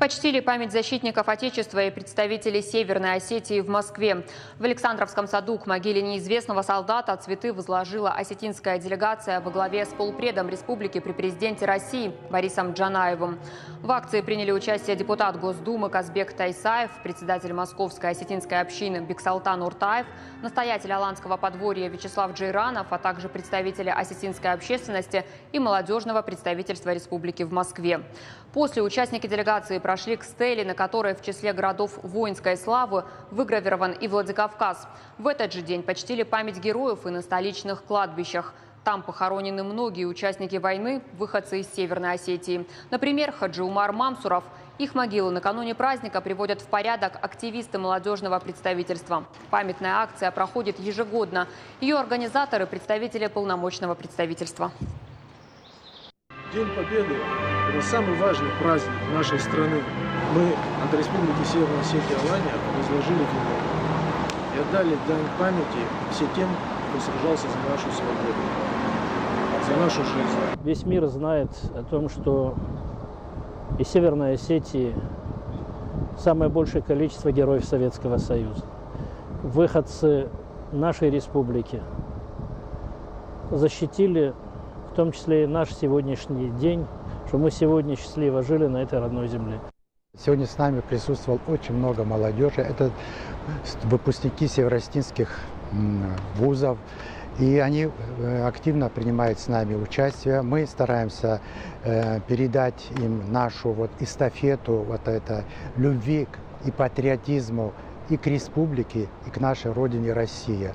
Почтили память защитников Отечества и представителей Северной Осетии в Москве. В Александровском саду к могиле неизвестного солдата цветы возложила осетинская делегация во главе с полпредом республики при президенте России Борисом Джанаевым. В акции приняли участие депутат Госдумы Казбек Тайсаев, председатель Московской осетинской общины Бексалтан Уртаев, настоятель Аланского подворья Вячеслав Джейранов, а также представители осетинской общественности и молодежного представительства республики в Москве. После участники делегации прошли к стеле, на которой в числе городов воинской славы выгравирован и Владикавказ. В этот же день почтили память героев и на столичных кладбищах. Там похоронены многие участники войны, выходцы из Северной Осетии. Например, Хаджи Умар Мамсуров. Их могилы накануне праздника приводят в порядок активисты молодежного представительства. Памятная акция проходит ежегодно. Ее организаторы – представители полномочного представительства. День Победы – это самый важный праздник нашей страны. Мы от Республики Северная Осетия Алания возложили венок и отдали дань памяти всем тем, кто сражался за нашу свободу, за нашу жизнь. Весь мир знает о том, что из Северной Осетии самое большее количество героев Советского Союза. Выходцы нашей республики защитили в том числе и наш сегодняшний день, что мы сегодня счастливо жили на этой родной земле. Сегодня с нами присутствовало очень много молодежи. Это выпускники североосетинских вузов, и они активно принимают с нами участие. Мы стараемся передать им нашу эстафету любви и патриотизму и к республике, и к нашей родине России.